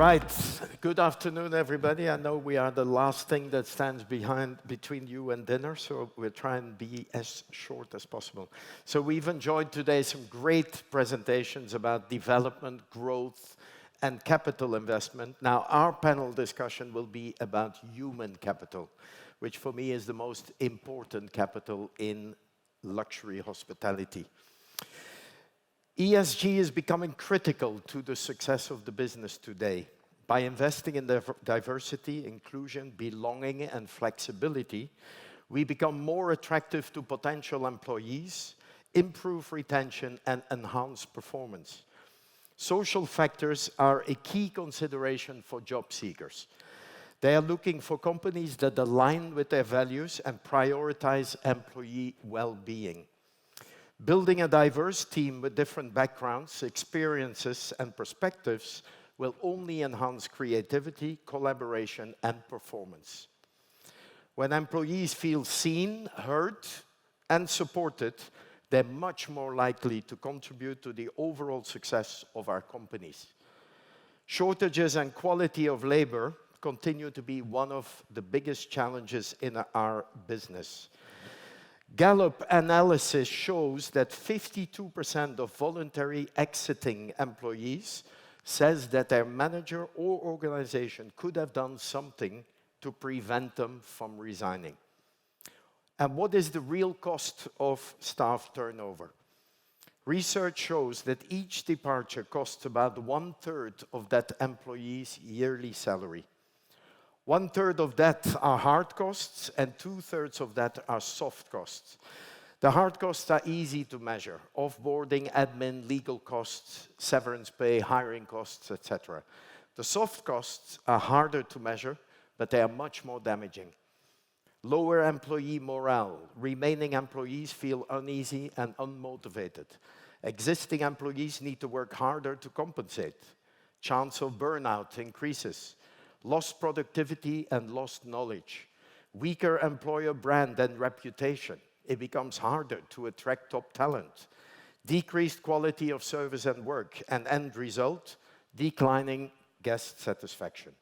right. Good afternoon, everybody. I know we are the last thing that stands between you and dinner, so we'll try and be as short as possible. So we've enjoyed today some great presentations about development, growth, and capital investment. Now, our panel discussion will be about human capital, which for me is the most important capital in luxury hospitality. ESG is becoming critical to the success of the business today. By investing in diversity, inclusion, belonging, and flexibility, we become more attractive to potential employees, improve retention, and enhance performance. Social factors are a key consideration for job seekers. They are looking for companies that align with their values and prioritize employee well-being. Building a diverse team with different backgrounds, experiences, and perspectives will only enhance creativity, collaboration, and performance. When employees feel seen, heard, and supported, they're much more likely to contribute to the overall success of our companies. Shortages and quality of labor continue to be one of the biggest challenges in our business. Gallup analysis shows that 52% of voluntary exiting employees says that their manager or organization could have done something to prevent them from resigning. And what is the real cost of staff turnover? Research shows that each departure costs about 1/3 of that employee's yearly salary. 1/3 of that are hard costs, and 2/3 of that are soft costs. The hard costs are easy to measure: offboarding, admin, legal costs, severance pay, hiring costs, etc. The soft costs are harder to measure, but they are much more damaging. Lower employee morale. Remaining employees feel uneasy and unmotivated. Existing employees need to work harder to compensate. Chance of burnout increases. Lost productivity and lost knowledge. Weaker employer brand and reputation. It becomes harder to attract top talent. Decreased quality of service and work, and end result, declining guest satisfaction.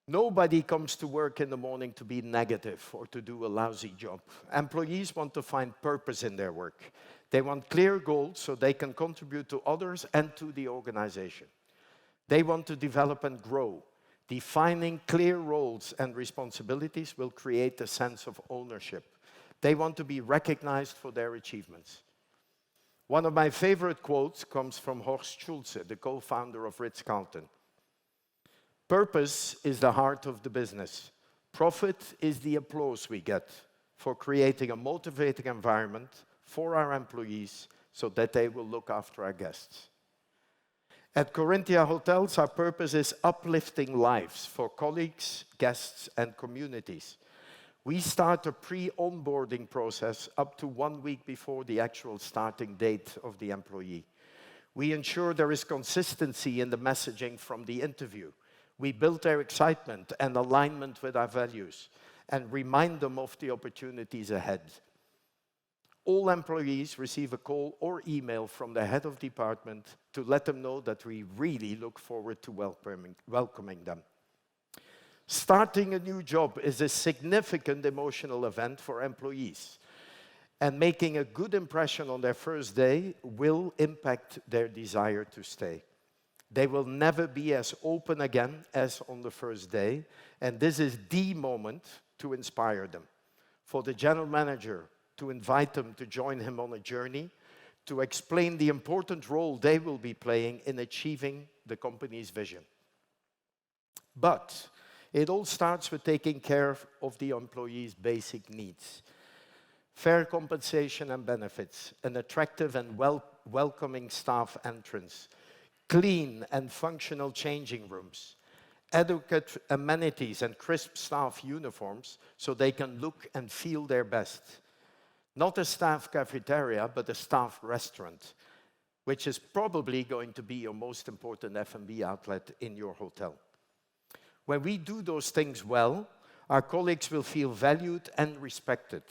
Nobody comes to work in the morning to be negative or to do a lousy job. Employees want to find purpose in their work. They want clear goals so they can contribute to others and to the organization. They want to develop and grow. Defining clear roles and responsibilities will create a sense of ownership. They want to be recognized for their achievements. One of my favorite quotes comes from Horst Schulze, the co-founder of Ritz-Carlton. Purpose is the heart of the business. Profit is the applause we get for creating a motivating environment for our employees so that they will look after our guests. At Corinthia Hotels, our purpose is uplifting lives for colleagues, guests, and communities. We start a pre-onboarding process up to 1 week before the actual starting date of the employee. We ensure there is consistency in the messaging from the interview. We build their excitement and alignment with our values and remind them of the opportunities ahead. All employees receive a call or email from the head of department to let them know that we really look forward to welcoming them. Starting a new job is a significant emotional event for employees, and making a good impression on their first day will impact their desire to stay. They will never be as open again as on the first day, and this is the moment to inspire them. For the general manager, to invite them to join him on a journey, to explain the important role they will be playing in achieving the company's vision. But it all starts with taking care of the employees' basic needs. Fair compensation and benefits, an attractive and welcoming staff entrance, clean and functional changing rooms, adequate amenities and crisp staff uniforms so they can look and feel their best. Not a staff cafeteria, but a staff restaurant, which is probably going to be your most important F&B outlet in your hotel. When we do those things well, our colleagues will feel valued and respected.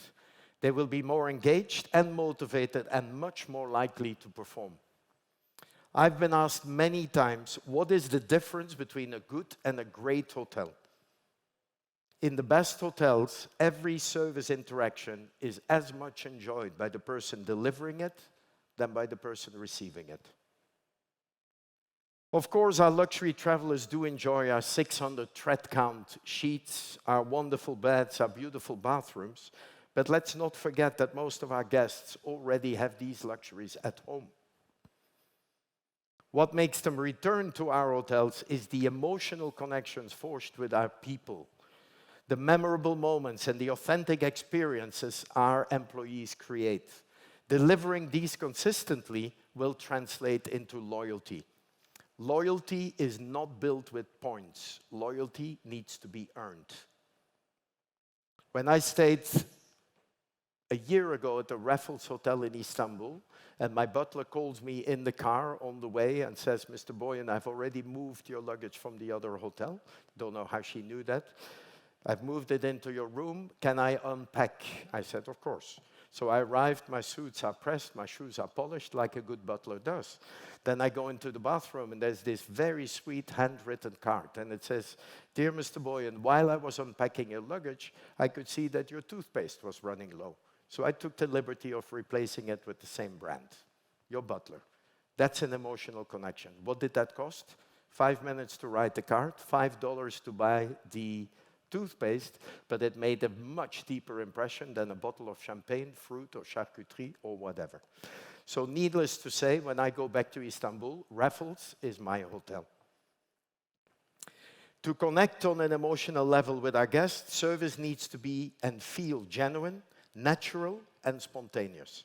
They will be more engaged and motivated and much more likely to perform. I've been asked many times, what is the difference between a good and a great hotel? In the best hotels, every service interaction is as much enjoyed by the person delivering it than by the person receiving it. Of course, our luxury travelers do enjoy our 600 thread count sheets, our wonderful beds, our beautiful bathrooms, but let's not forget that most of our guests already have these luxuries at home. What makes them return to our hotels is the emotional connections forged with our people, the memorable moments and the authentic experiences our employees create. Delivering these consistently will translate into loyalty. Loyalty is not built with points. Loyalty needs to be earned. When I stayed a year ago at the Raffles Hotel in Istanbul, and my butler calls me in the car on the way and says, Mr. Boyen, I've already moved your luggage from the other hotel. Don't know how she knew that. I've moved it into your room. Can I unpack? I said, of course. So I arrived, my suits are pressed, my shoes are polished like a good butler does. Then I go into the bathroom and there's this very sweet handwritten card and it says, Dear Mr. Boyen, while I was unpacking your luggage, I could see that your toothpaste was running low. So I took the liberty of replacing it with the same brand, your butler. That's an emotional connection. What did that cost? 5 minutes to write the card, $5 to buy the toothpaste, but it made a much deeper impression than a bottle of champagne, fruit, or charcuterie, or whatever. So needless to say, when I go back to Istanbul, Raffles is my hotel. To connect on an emotional level with our guests, service needs to be and feel genuine, natural, and spontaneous.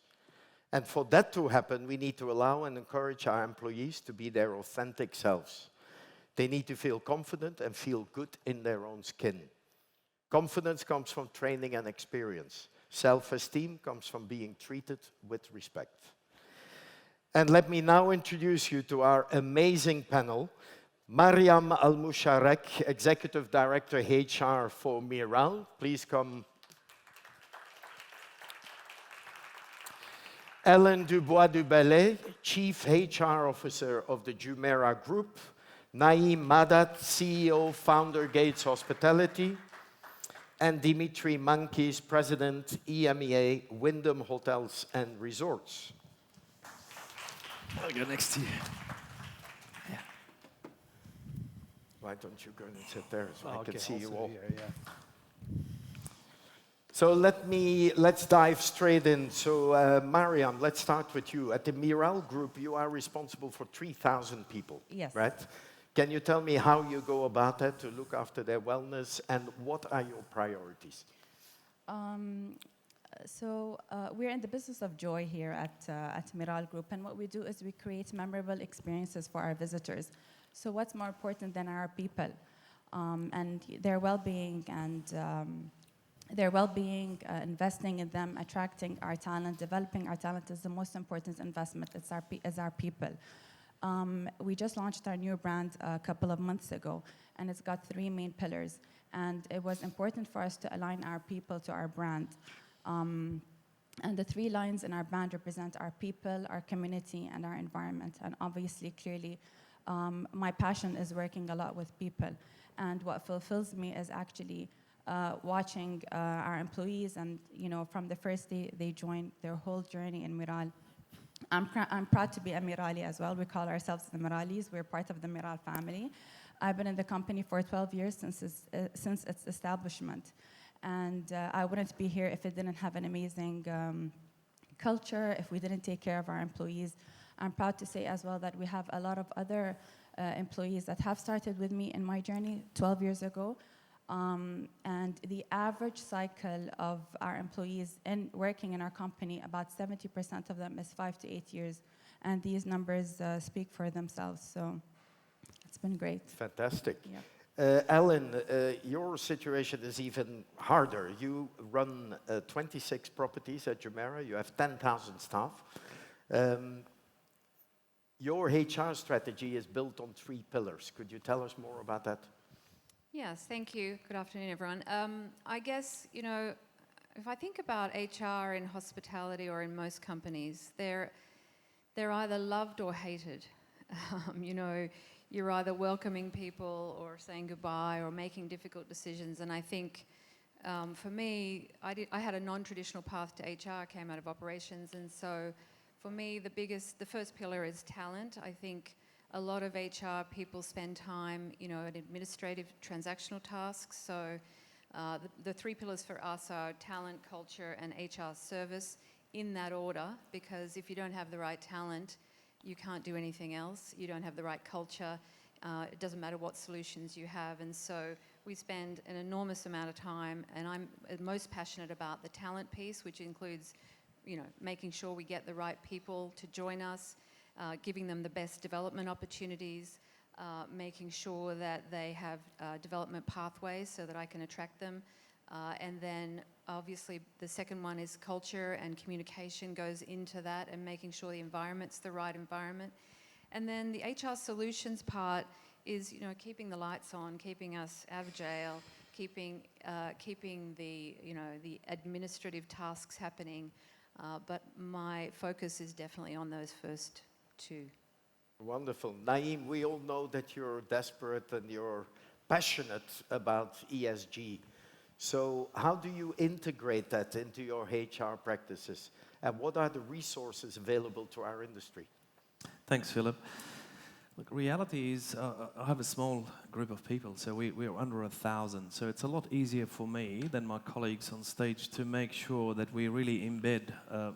And for that to happen, we need to allow and encourage our employees to be their authentic selves. They need to feel confident and feel good in their own skin. Confidence comes from training and experience. Self-esteem comes from being treated with respect. And let me now introduce you to our amazing panel. Mariam Al-Musharrekh, Executive Director HR for Miral. Please come. Ellen Dubois du Bellay, Chief HR Officer of the Jumeirah Group. Naim Maadad, CEO, Founder, Gates Hospitality. And Dimitris, Manikis, President, EMEA, Wyndham Hotels and Resorts. I'll go next to you. Yeah. Why don't you go and sit there so I can see you all? Here, yeah. So let's dive straight in. So Mariam, let's start with you. At the Miral Group, you are responsible for 3,000 people, Yes. right? Can you tell me how you go about that to look after their wellness and what are your priorities? We're in the business of joy here at Miral Group, and what we do is we create memorable experiences for our visitors. So what's more important than our people and their well-being investing in them, attracting our talent, developing our talent is the most important investment. It's our people. We just launched our new brand a couple of months ago, and it's got 3 main pillars. And it was important for us to align our people to our brand. And the 3 lines in our brand represent our people, our community, and our environment. And obviously, clearly, my passion is working a lot with people. And what fulfills me is actually watching our employees and, from the first day they join their whole journey in Miral. I'm proud to be a Mirali as well. We call ourselves the Miralis. We're part of the Miral family. I've been in the company for 12 years since its establishment. And I wouldn't be here if it didn't have an amazing culture, if we didn't take care of our employees. I'm proud to say as well that we have a lot of other employees that have started with me in my journey 12 years ago. And the average cycle of our employees working in our company, about 70% of them is 5 to 8 years. And these numbers speak for themselves. So it's been great. Fantastic. Yeah. Ellen, your situation is even harder. You run 26 properties at Jumeirah. You have 10,000 staff. Your HR strategy is built on 3 pillars. Could you tell us more about that? Yes, thank you. Good afternoon, everyone. I guess, if I think about HR in hospitality or in most companies, they're either loved or hated. You know, you're either welcoming people or saying goodbye or making difficult decisions. And I think for me, I had a non-traditional path to HR, came out of operations. And so for me, the first pillar is talent. I think a lot of HR people spend time, you know, at administrative transactional tasks. So the three pillars for us are talent, culture, and HR service, in that order, because if you don't have the right talent, you can't do anything else. You don't have the right culture. It doesn't matter what solutions you have. And so we spend an enormous amount of time, and I'm most passionate about the talent piece, which includes, you know, making sure we get the right people to join us, giving them the best development opportunities, making sure that they have development pathways so that I can attract them. And then obviously the second one is culture, and communication goes into that, and making sure the environment's the right environment. And then the HR solutions part is, you know, keeping the lights on, keeping us out of jail, keeping the, you know, the administrative tasks happening. But my focus is definitely on those first two. Wonderful. Naim, we all know that you're desperate and you're passionate about ESG. So how do you integrate that into your HR practices? And what are the resources available to our industry? Thanks, Filip. Look, reality is I have a small group of people, so we're under 1,000. So it's a lot easier for me than my colleagues on stage to make sure that we really embed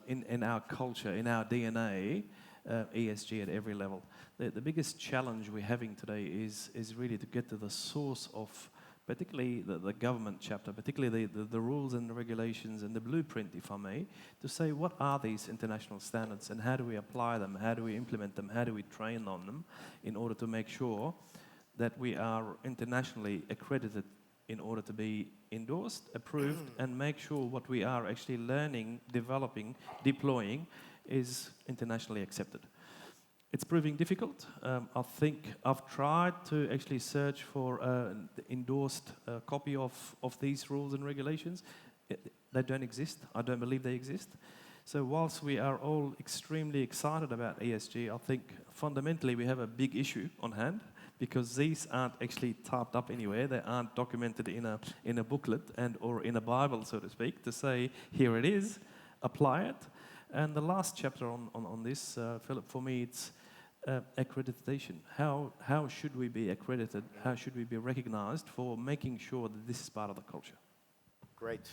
in our culture, in our DNA, ESG at every level. The biggest challenge we're having today is really to get to the source of particularly the government chapter, particularly the rules and the regulations and the blueprint, if I may, to say what are these international standards and how do we apply them, how do we implement them, how do we train on them in order to make sure that we are internationally accredited in order to be endorsed, approved, and make sure what we are actually learning, developing, deploying is internationally accepted. It's proving difficult. I think I've tried to actually search for an endorsed copy of these rules and regulations. They don't exist. I don't believe they exist. So whilst we are all extremely excited about ESG, I think fundamentally we have a big issue on hand because these aren't actually typed up anywhere. They aren't documented in a booklet or in a Bible, so to speak, to say, here it is, apply it. And the last chapter on this, Filip, for me, it's accreditation. How should we be accredited? How should we be recognized for making sure that this is part of the culture? Great.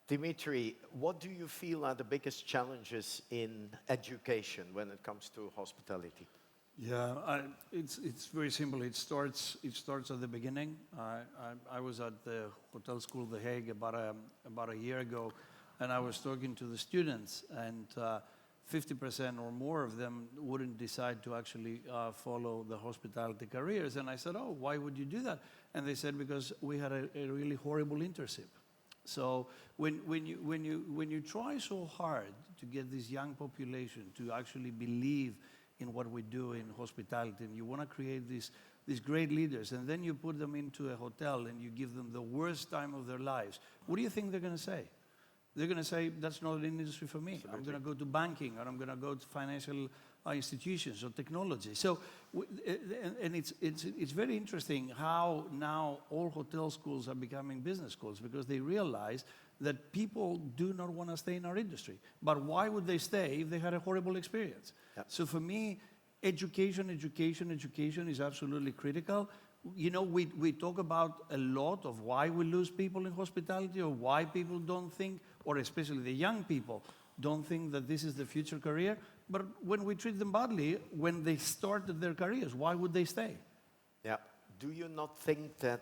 Dimitri, what do you feel are the biggest challenges in education when it comes to hospitality? Yeah, it's very simple. It starts at the beginning. I was at the hotel school, The Hague, about a year ago, and I was talking to the students, and 50% or more of them wouldn't decide to actually follow the hospitality careers. And I said, oh, why would you do that? And they said, because we had a really horrible internship. So when you try so hard to get this young population to actually believe in what we do in hospitality, and you want to create these great leaders, and then you put them into a hotel and you give them the worst time of their lives, what do you think they're going to say? They're going to say, that's not an industry for me. Absolutely. I'm going to go to banking, or I'm going to go to financial institutions or technology. So, and it's very interesting how now all hotel schools are becoming business schools, because they realize that people do not want to stay in our industry. But why would they stay if they had a horrible experience? Yeah. So for me, education is absolutely critical. You know, we talk about a lot of why we lose people in hospitality, or why people don't think, or especially the young people, don't think that this is the future career. But when we treat them badly, when they started their careers, why would they stay? Yeah. Do you not think that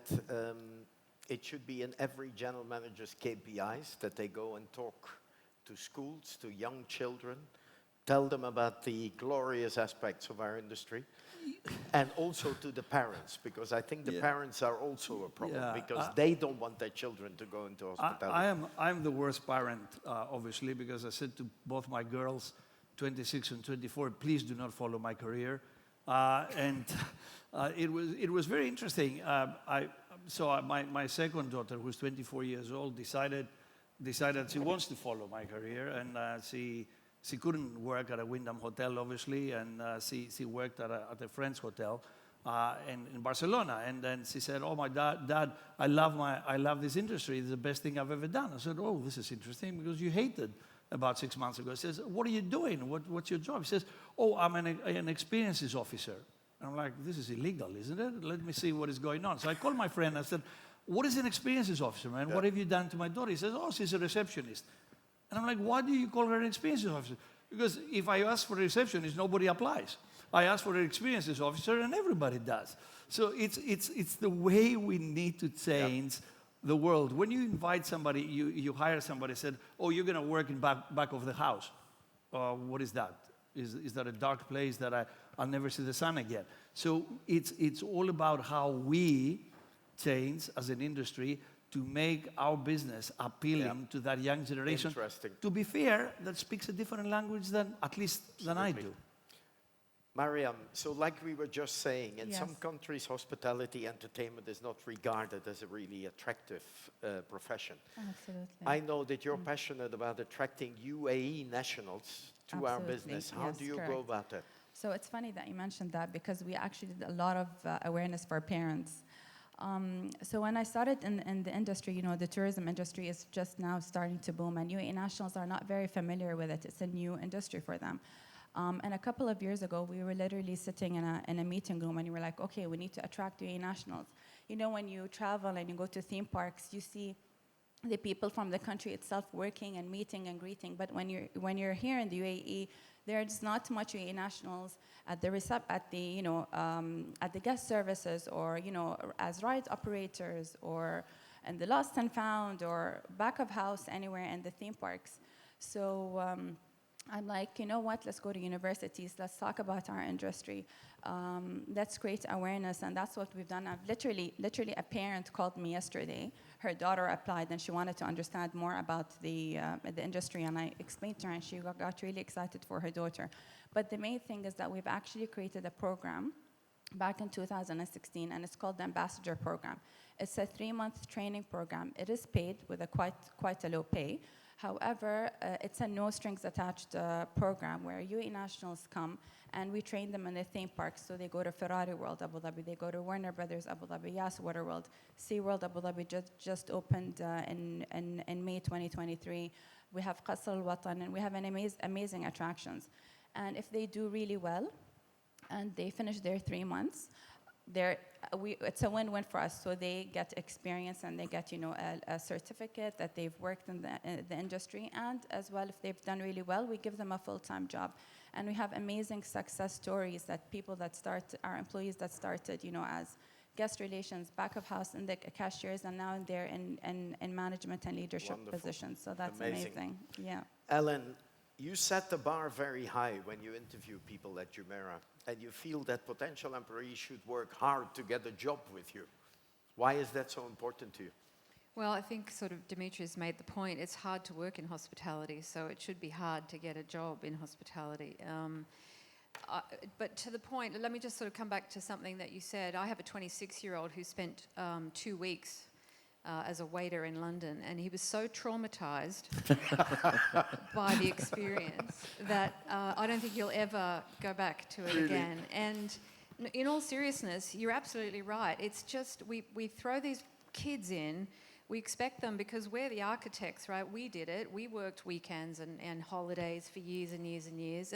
it should be in every general manager's KPIs that they go and talk to schools, to young children, tell them about the glorious aspects of our industry? And also to the parents, because I think the parents are also a problem, because they don't want their children to go into hospitality. I'm the worst parent, obviously, because I said to both my girls, 26 and 24, please do not follow my career. It was very interesting. So my second daughter, who's 24 years old, decided she wants to follow my career, and She couldn't work at a Wyndham hotel, obviously, and she worked at a friend's hotel in Barcelona. And then she said, "Oh, my dad, I love this industry. It's the best thing I've ever done." I said, "Oh, this is interesting because you hated about 6 months ago." He says, "What are you doing? What's your job?" He says, "Oh, I'm an experiences officer." And I'm like, "This is illegal, isn't it? Let me see what is going on." So I called my friend and I said, "What is an experiences officer, man? What have you done to my daughter?" He says, "Oh, she's a receptionist." And I'm like, "Why do you call her an experiences officer?" Because if I ask for a receptionist, nobody applies. I ask for an experiences officer and everybody does. So it's the way we need to change the world. When you invite somebody, you hire somebody, said, "Oh, you're going to work in back of the house." What is that? Is that a dark place that I'll never see the sun again? So it's all about how we change as an industry to make our business appealing to that young generation. Interesting. To be fair, that speaks a different language than I do. Mariam, so like we were just saying, in Yes. some countries, hospitality entertainment is not regarded as a really attractive profession. Absolutely. I know that you're passionate about attracting UAE nationals to our Absolutely. business. How Yes, do you go correct. about that? So it's funny that you mentioned that because we actually did a lot of awareness for parents. So when I started in the industry, you know, the tourism industry is just now starting to boom, and UAE nationals are not very familiar with it. It's a new industry for them. And a couple of years ago, we were literally sitting in a meeting room, and we were like, okay, we need to attract UAE nationals. You know, when you travel and you go to theme parks, you see the people from the country itself working and meeting and greeting. But when you're here in the UAE, there's not much UAE nationals at the guest services, or as ride operators, or in the lost and found, or back of house anywhere in the theme parks. So I'm like, you know what? Let's go to universities. Let's talk about our industry. Let's create awareness, and that's what we've done. I've literally, a parent called me yesterday. Her daughter applied, and she wanted to understand more about the industry, and I explained to her, and she got really excited for her daughter. But the main thing is that we've actually created a program back in 2016, and it's called the Ambassador Program. It's a 3-month training program. It is paid with a quite a low pay. However, it's a no strings attached program where UAE nationals come and we train them in the theme parks. So they go to Ferrari World Abu Dhabi, they go to Warner Brothers Abu Dhabi, Yas Water World, Sea World Abu Dhabi just opened in May 2023. We have Qasr al-Watan, and we have an amazing attractions. And if they do really well and they finish their 3 months, it's a win-win for us. So they get experience, and they get a certificate that they've worked in the industry, and as well, if they've done really well, we give them a full-time job. And we have amazing success stories that our employees that started as guest relations, back of house, and the cashiers, and now they're in management and leadership positions. So that's amazing. Yeah. Ellen, you set the bar very high when you interview people at Jumeirah, and you feel that potential employees should work hard to get a job with you. Why is that so important to you? Well, I think sort of Dimitris made the point, it's hard to work in hospitality, so it should be hard to get a job in hospitality. But to the point, let me just sort of come back to something that you said. I have a 26-year-old who spent 2 weeks as a waiter in London, and he was so traumatized by the experience that I don't think he'll ever go back to it again. And in all seriousness, you're absolutely right. It's just we throw these kids in. We expect them, because we're the architects, right? We did it. We worked weekends and holidays for years and years and years,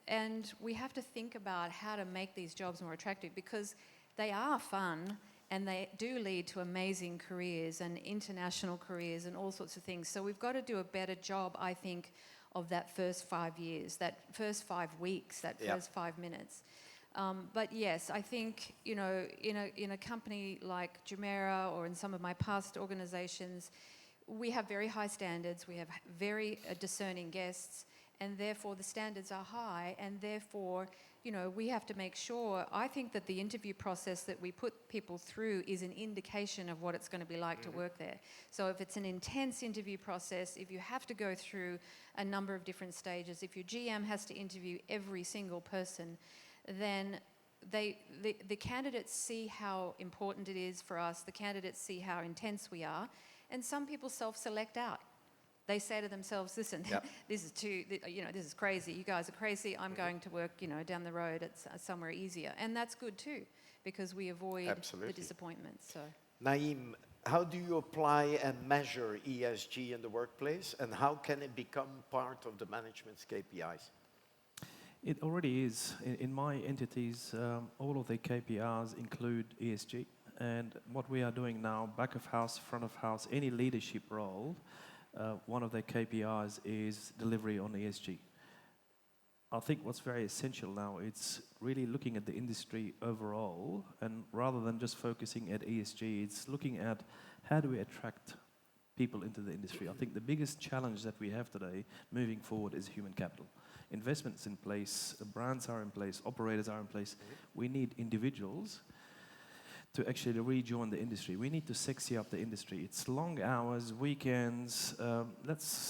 and we have to think about how to make these jobs more attractive, because they are fun and they do lead to amazing careers and international careers and all sorts of things. So we've got to do a better job, I think, of that first 5 years, that first 5 weeks, that first 5 minutes. But yes, I think, in a company like Jumeirah, or in some of my past organizations, we have very high standards, we have very discerning guests, and therefore the standards are high, and therefore, we have to make sure. I think that the interview process that we put people through is an indication of what it's going to be like to work there. So if it's an intense interview process, if you have to go through a number of different stages, if your GM has to interview every single person, then the candidates see how important it is for us, the candidates see how intense we are, and some people self-select out. They say to themselves, listen, Yep. this is this is crazy. You guys are crazy. I'm going to work, down the road at somewhere easier. And that's good too, because we avoid Absolutely. the disappointments. So. Naim, how do you apply and measure ESG in the workplace, and how can it become part of the management's KPIs? It already is. In my entities, all of the KPIs include ESG. And what we are doing now, back of house, front of house, any leadership role, one of their KPIs is delivery on ESG. I think what's very essential now, it's really looking at the industry overall, and rather than just focusing at ESG, it's looking at how do we attract people into the industry. I think the biggest challenge that we have today moving forward is human capital. Investments in place, brands are in place, operators are in place. We need individuals to actually rejoin the industry. We need to sexy up the industry. It's long hours, weekends.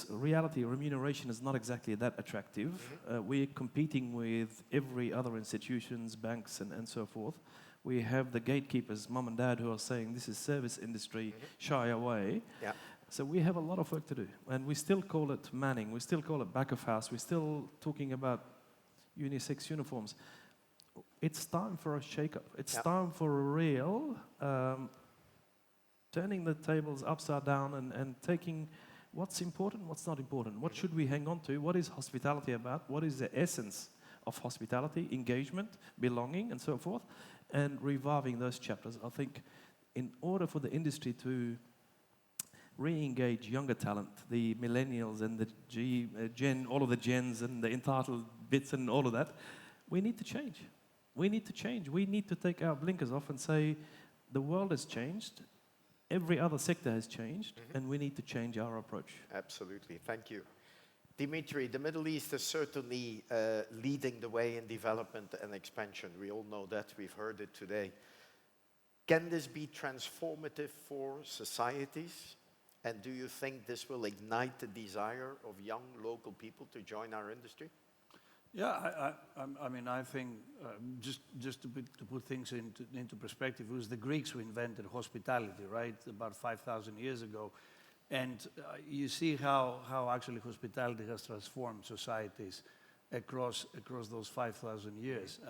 Reality, remuneration is not exactly that attractive. We're competing with every other institutions, banks, and so forth. We have the gatekeepers, mum and dad, who are saying this is service industry, shy away. Yeah. So we have a lot of work to do. And we still call it manning. We still call it back of house. We're still talking about unisex uniforms. It's time for a shake-up. It's time for a real turning the tables upside down and taking what's important, what's not important. What should we hang on to? What is hospitality about? What is the essence of hospitality, engagement, belonging, and so forth? And reviving those chapters. I think in order for the industry to re-engage younger talent, the millennials and the Gen, all of the gens and the entitled bits and all of that, we need to change. We need to change. We need to take our blinkers off and say, the world has changed, every other sector has changed, and we need to change our approach. Absolutely, thank you. Dimitri, the Middle East is certainly leading the way in development and expansion. We all know that, we've heard it today. Can this be transformative for societies? And do you think this will ignite the desire of young local people to join our industry? Yeah, I mean, I think just to put things into perspective, it was the Greeks who invented hospitality, right, about 5,000 years ago. And you see how actually hospitality has transformed societies across those 5,000 years.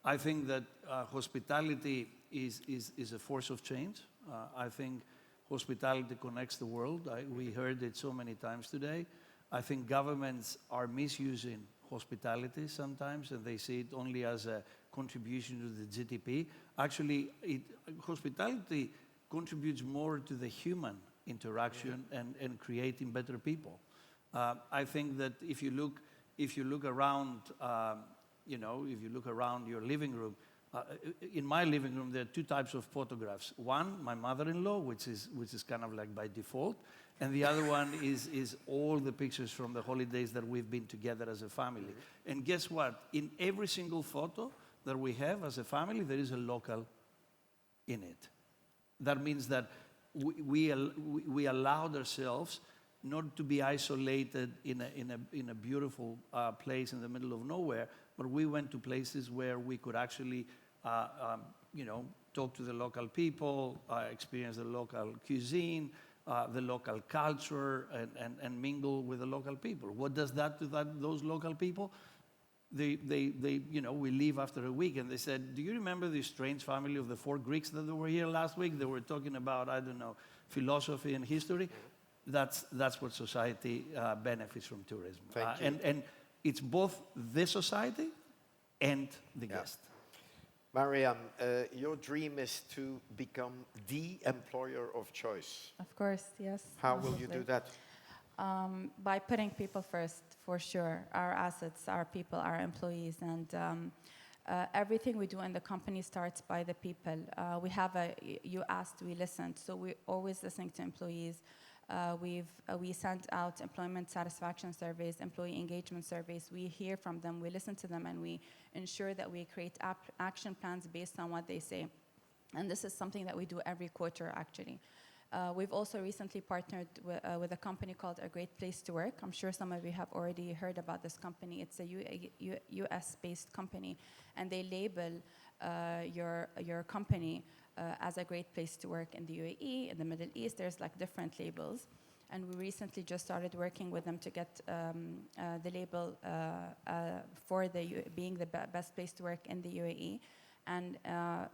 I think that hospitality is a force of change. I think hospitality connects the world. We heard it so many times today. I think governments are misusing hospitality sometimes, and they see it only as a contribution to the GDP. Actually, hospitality contributes more to the human interaction and creating better people. I think that if you look around, if you look around your living room, in my living room, there are two types of photographs. One, my mother-in-law, which is kind of like by default, and the other one is all the pictures from the holidays that we've been together as a family. And guess what? In every single photo that we have as a family, there is a local in it. That means that we allowed ourselves not to be isolated in a beautiful place in the middle of nowhere, but we went to places where we could actually talk to the local people, experience the local cuisine, the local culture, and mingle with the local people. What does that to those local people? We leave after a week, and they said, do you remember this strange family of the 4 Greeks that were here last week? They were talking about, I don't know, philosophy and history. That's what society benefits from tourism. Thank you. And it's both the society and the guest. Mariam, your dream is to become the employer of choice. Of course, yes. How will you do that? By putting people first, for sure. Our assets, our people, our employees, and everything we do in the company starts by the people. You asked, we listened, so we're always listening to employees. We sent out employment satisfaction surveys, employee engagement surveys. We hear from them, we listen to them, and we ensure that we create action plans based on what they say. And this is something that we do every quarter, actually. We've also recently partnered with a company called A Great Place to Work. I'm sure some of you have already heard about this company. It's a US-based company, and they label your company as a great place to work in the UAE, in the Middle East. There's like different labels. and we recently just started working with them to get the label for being the best place to work in the UAE. And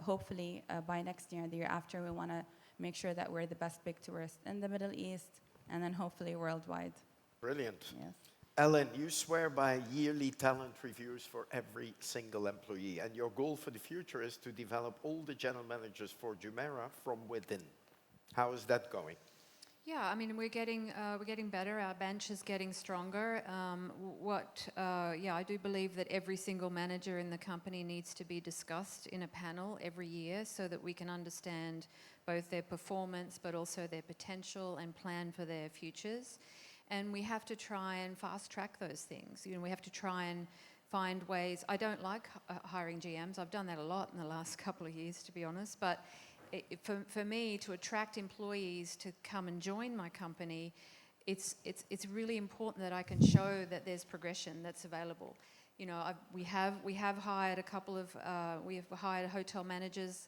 hopefully by next year and the year after, we want to make sure that we're the best big tourist in the Middle East, and then hopefully worldwide. Brilliant. Yes. Ellen, you swear by yearly talent reviews for every single employee, and your goal for the future is to develop all the general managers for Jumeirah from within. How is that going? Yeah, I mean, we're getting better. Our bench is getting stronger. I do believe that every single manager in the company needs to be discussed in a panel every year so that we can understand both their performance but also their potential and plan for their futures. And we have to try and fast track those things. You know, we have to try and find ways. I don't like hiring GMs. I've done that a lot in the last couple of years, to be honest. But for me, to attract employees to come and join my company, it's really important that I can show that there's progression that's available. You know, we have hired a couple of we have hired hotel managers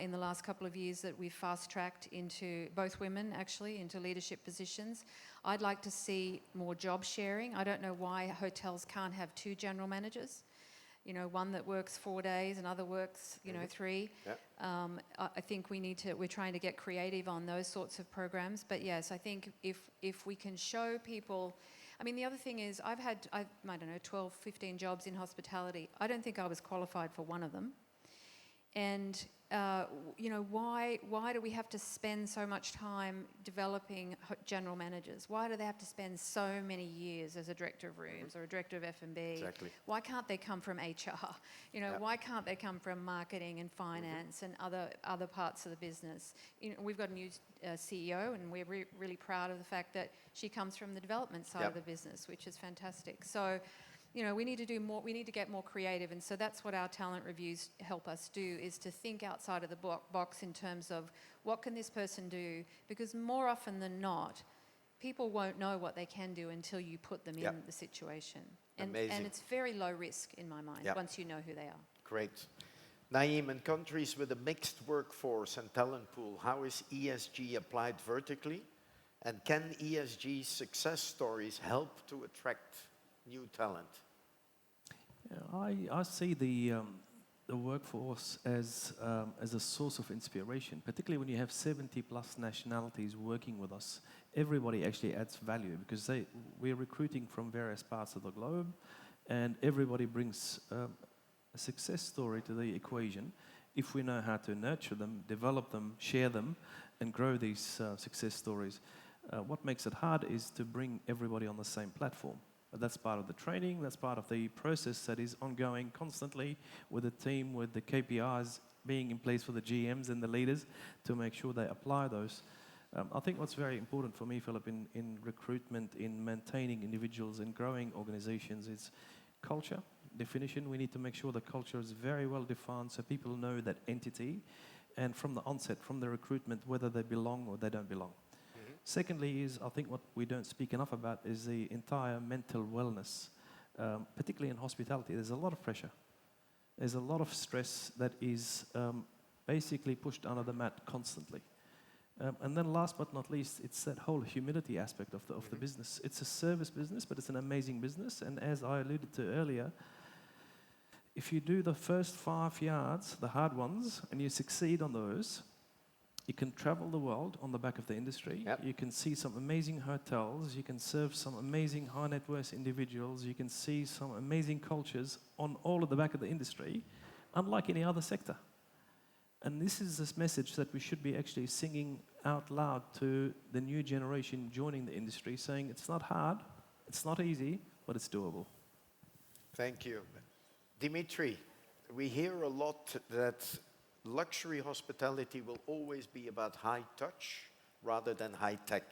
in the last couple of years that we've fast-tracked into, both women actually, into leadership positions. I'd like to see more job sharing. I don't know why hotels can't have two general managers. You know, one that works 4 days, another works, you know, 3. Yeah. I think we're trying to get creative on those sorts of programs. But yes, I think if we can show people, I mean, the other thing is I don't know, 12, 15 jobs in hospitality. I don't think I was qualified for one of them. And, you know, why do we have to spend so much time developing general managers? Why do they have to spend so many years as a director of rooms or a director of F&B? Exactly. Why can't they come from HR? You know, why can't they come from marketing and finance and other parts of the business? You know, we've got a new CEO, and we're really proud of the fact that she comes from the development side of the business, which is fantastic. So, you know, we need to do more, we need to get more creative, and so that's what our talent reviews help us do, is to think outside of the box in terms of what can this person do, because more often than not, people won't know what they can do until you put them in the situation. And it's very low risk in my mind once you know who they are. Great. Naim, in countries with a mixed workforce and talent pool, how is ESG applied vertically? And can ESG success stories help to attract new talent? Yeah, I see the workforce as a source of inspiration, particularly when you have 70+ nationalities working with us. Everybody actually adds value because we're recruiting from various parts of the globe, and everybody brings a success story to the equation if we know how to nurture them, develop them, share them, and grow these success stories. What makes it hard is to bring everybody on the same platform. But that's part of the training, that's part of the process that is ongoing constantly with the team, with the KPIs being in place for the GMs and the leaders to make sure they apply those. I think what's very important for me, Filip, in recruitment, in maintaining individuals and growing organizations is culture, definition. We need to make sure the culture is very well defined so people know that entity, and from the onset, from the recruitment, whether they belong or they don't belong. Secondly is, I think what we don't speak enough about is the entire mental wellness, particularly in hospitality. There's a lot of pressure. There's a lot of stress that is basically pushed under the mat constantly. And then last but not least, it's that whole humility aspect of the business. It's a service business, but it's an amazing business. And as I alluded to earlier, if you do the first 5 yards, the hard ones, and you succeed on those, you can travel the world on the back of the industry. Yep. You can see some amazing hotels. You can serve some amazing high net worth individuals. You can see some amazing cultures on all of the back of the industry, unlike any other sector. And this is this message that we should be actually singing out loud to the new generation joining the industry, saying it's not hard, it's not easy, but it's doable. Thank you. Dimitri, we hear a lot that luxury hospitality will always be about high touch rather than high tech.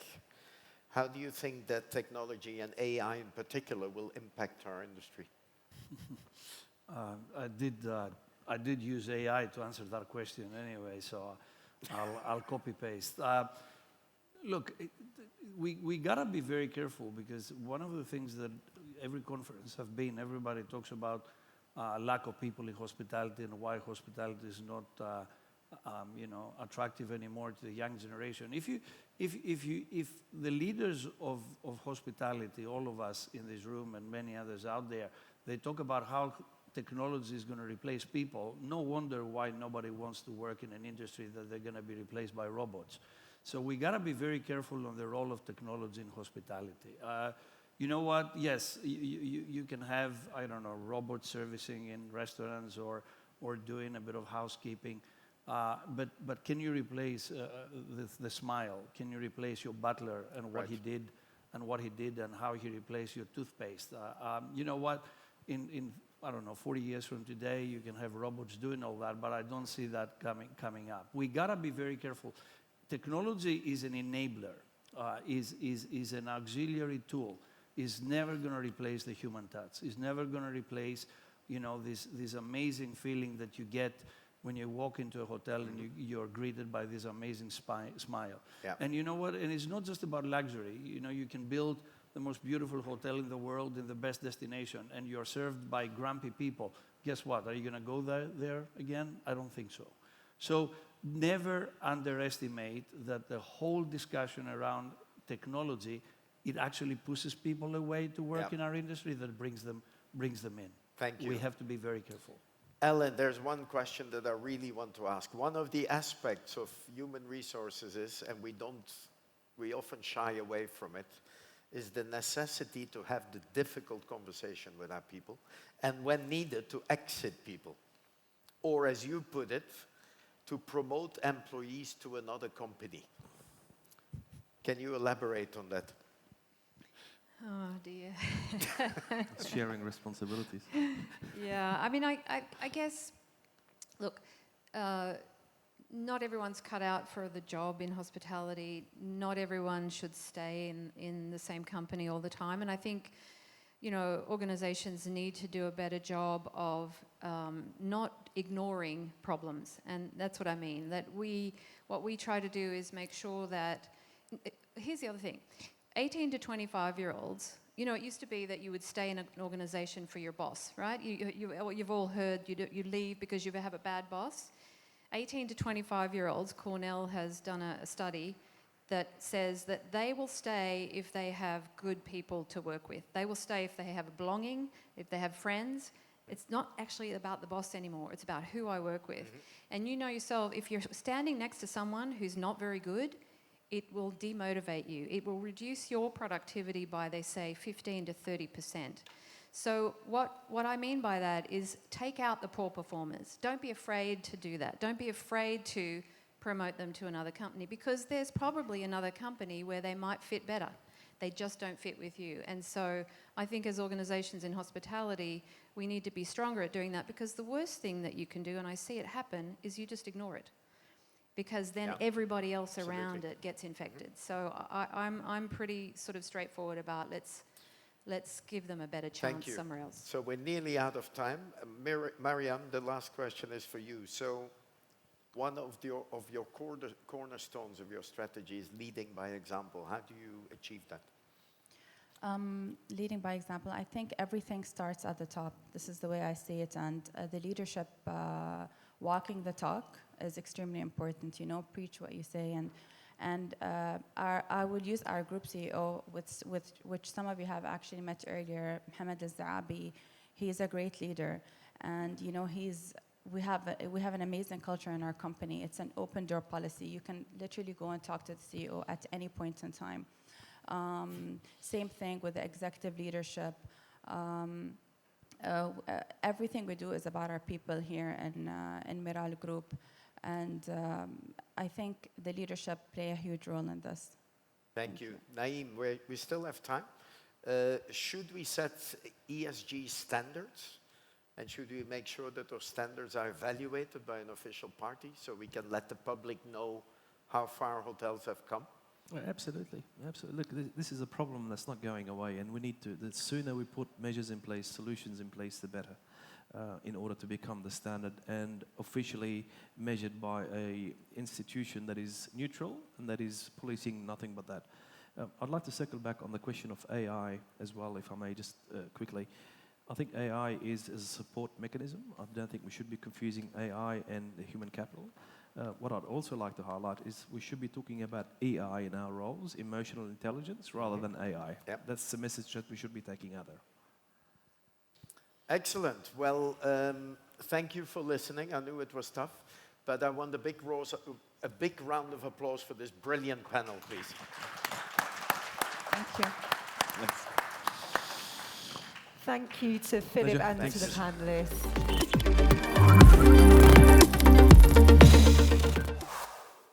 How do you think that technology and AI in particular will impact our industry? I did use AI to answer that question anyway, so I'll copy paste. Look, we gotta be very careful, because one of the things that every conference have been, everybody talks about lack of people in hospitality and why hospitality is not attractive anymore to the young generation. If the leaders of hospitality, all of us in this room and many others out there, they talk about how technology is going to replace people, no wonder why nobody wants to work in an industry that they're going to be replaced by robots. So we got to be very careful on the role of technology in hospitality. You know what? Yes, you can have, I don't know, robot servicing in restaurants or doing a bit of housekeeping. But can you replace the smile? Can you replace your butler and what he did and how he replaced your toothpaste? You know what? In I don't know, 40 years from today, you can have robots doing all that, but I don't see that coming up. We gotta be very careful. Technology is an enabler, is an auxiliary tool. Is never gonna replace the human touch. Is never gonna replace, this amazing feeling that you get when you walk into a hotel and you're greeted by this amazing smile. Yeah. And you know what? And it's not just about luxury. You can build the most beautiful hotel in the world in the best destination, and you're served by grumpy people. Guess what? Are you going to go there again? I don't think so. So never underestimate that the whole discussion around technology, it actually pushes people away to work in our industry that brings them in. Thank you. We have to be very careful. Ellen, there's one question that I really want to ask. One of the aspects of human resources is, and we often shy away from it, is the necessity to have the difficult conversation with our people, and when needed, to exit people. Or as you put it, to promote employees to another company. Can you elaborate on that? Oh dear. Sharing responsibilities. Yeah, I mean, I guess, look, not everyone's cut out for the job in hospitality. Not everyone should stay in the same company all the time. And I think, organizations need to do a better job of not ignoring problems. And that's what I mean, that what we try to do is make sure that, here's the other thing. 18 to 25-year-olds, it used to be that you would stay in an organization for your boss, right? You've all heard you leave because you have a bad boss. 18 to 25-year-olds, Cornell has done a study that says that they will stay if they have good people to work with. They will stay if they have a belonging, if they have friends. It's not actually about the boss anymore. It's about who I work with. Mm-hmm. And you know yourself, if you're standing next to someone who's not very good, it will demotivate you. It will reduce your productivity by, they say, 15 to 30%. So what I mean by that is take out the poor performers. Don't be afraid to do that. Don't be afraid to promote them to another company, because there's probably another company where they might fit better. They just don't fit with you. And so I think as organizations in hospitality, we need to be stronger at doing that, because the worst thing that you can do, and I see it happen, is you just ignore it. Because then everybody else around it gets infected. So I'm pretty sort of straightforward about let's give them a better chance somewhere else. So we're nearly out of time. Mariam, the last question is for you. So one of your cornerstones of your strategy is leading by example. How do you achieve that? Leading by example, I think everything starts at the top. This is the way I see it, and the leadership walking the talk is extremely important. Preach what you say, and I would use our group CEO, which some of you have actually met earlier, Mohammed al-Zaabi. He's a great leader, and we have an amazing culture in our company. It's an open door policy. You can literally go and talk to the CEO at any point in time. Same thing with the executive leadership. Everything we do is about our people here in Miral Group, and I think the leadership play a huge role in this. Thank you. Naim, we still have time. Should we set ESG standards? And should we make sure that those standards are evaluated by an official party so we can let the public know how far hotels have come? Well, absolutely. Look, this is a problem that's not going away, and we need to. The sooner we put measures in place, solutions in place, the better, in order to become the standard and officially measured by an institution that is neutral and that is policing nothing but that. I'd like to circle back on the question of AI as well, if I may, just quickly. I think AI is a support mechanism. I don't think we should be confusing AI and the human capital. What I'd also like to highlight is we should be talking about EI in our roles, emotional intelligence, rather than AI. Yep. That's the message that we should be taking out there. Excellent. Well, thank you for listening. I knew it was tough, but I want a big round of applause for this brilliant panel, please. Thank you. Thanks. Thank you to Filip Pleasure. and Thanks. to the panellists.